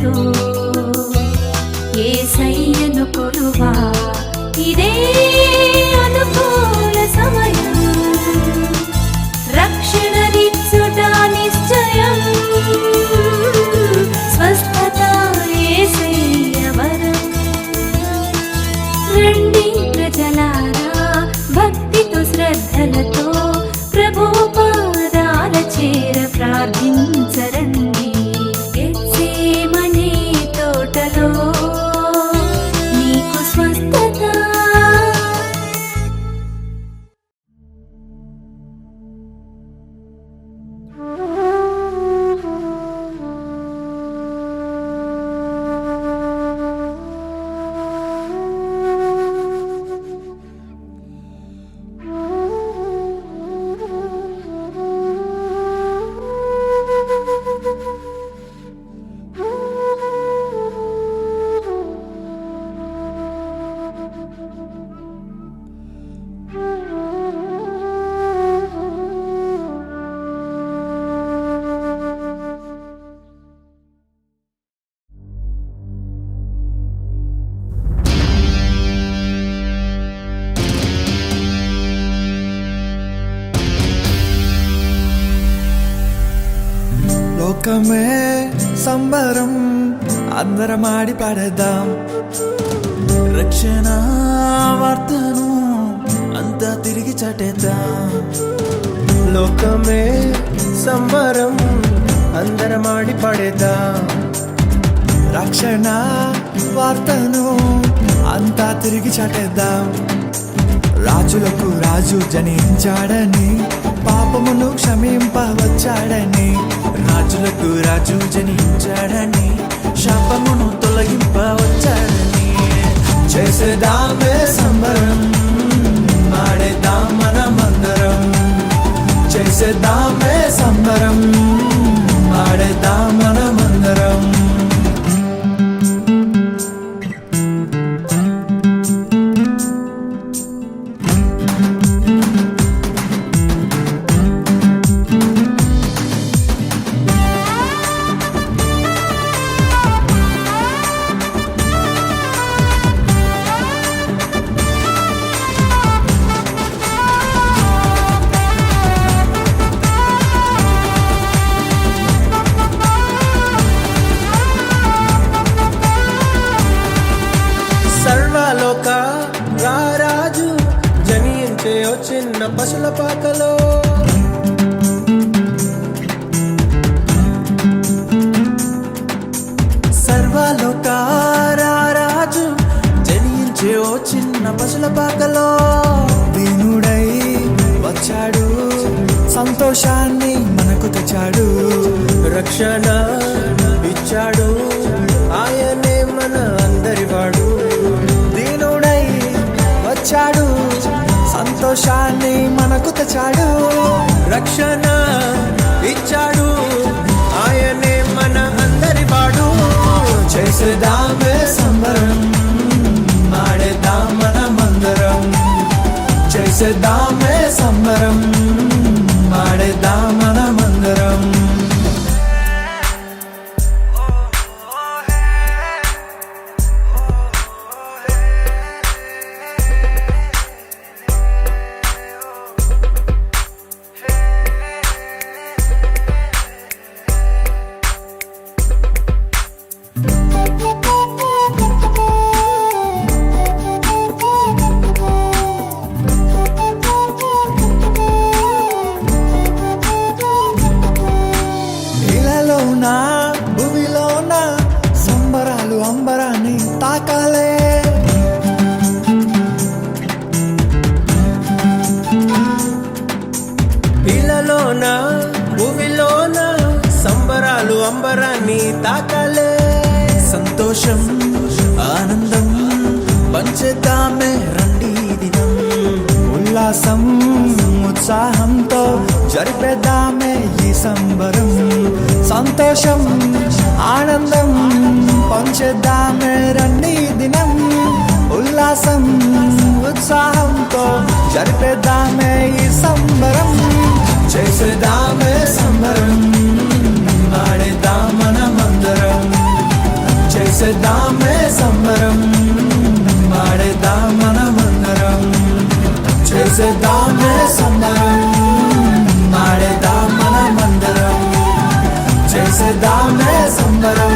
భక్తితో యేసయ్యను కొలువా ఇదే అనుకూల సమయం రక్షణనిచ్చుట నిశ్చయం స్వస్థత యేసయ్య వరం రండి ప్రజలారా భక్తితో శ్రద్ధలతో ప్రభు పాదాల చేర ప్రార్థించరండి గెత్సేమనే తోటలో నీకు స్వస్థత లోకమే సంబరం అందరం ఆడి పాడేద్దాం రక్షణ వార్తను అంతా తిరిగి చాటేద్దాం లోకమే సంబరం అందరం ఆడి పాడేద్దాం రక్షణ వార్తను అంతా తిరిగి చాటేద్దాం రాజులకు రాజు జనించాడని పాపమును క్షమింపవచ్చాడని రాజులకు రాజు జనించాడని శాపమును తొలగింపవచ్చాడని చేసేదామే సంబరం ఆడేద్దాం మనమందరం చేసేదామే సంబరం ఆడేద్దాం మనమందరం సర్వలోక రారాజు జనించే ఓ చిన్న పశుల పాకలో సర్వలోక రారాజు జనించే ఓ చిన్న పశుల పాకలో దీనుడై వచ్చాడు సంతోషాన్ని మనకు తెచ్చాడు రక్షణ ఇచ్చాడు ఆయనే మన అందరివాడు దీనుడై వచ్చాడు సంతోషాన్ని మనకు తెచ్చాడు రక్షణ ఇచ్చాడు ఆయనే మన అందరివాడు చేసేదామే సంబరం ఆడేద్దాం మనమందరం చేసేదామే సంబరం ఆడేద్దాం మనమందరం భూమిలోన సంబరాలు అంబరాన్ని తాకాలే ఇలలోన భూమిలోన సంబరాలు అంబరాన్ని తాకాలే సంతోషం ఆనందం పంచేద్దామే రండి దినం ఉల్లాసం ఉత్సాహంతో జరిపేద్దామే ఈ సంబరం సంతోషం ఆనందం పంచేద్దామే రండి దినం ఉల్లాసం ఉత్సాహంతో జరిపేద్దామే ఈ సంబరం చేసేద్దామే సంబరం ఆడేద్దాం మనమందరం చేసేద్దామే సంబరం ఆడేద్దాం మనమందరం చేసేద్దామే సంబరం ఆడేద్దాం మనమందరం చేసేద్దామే సంబరం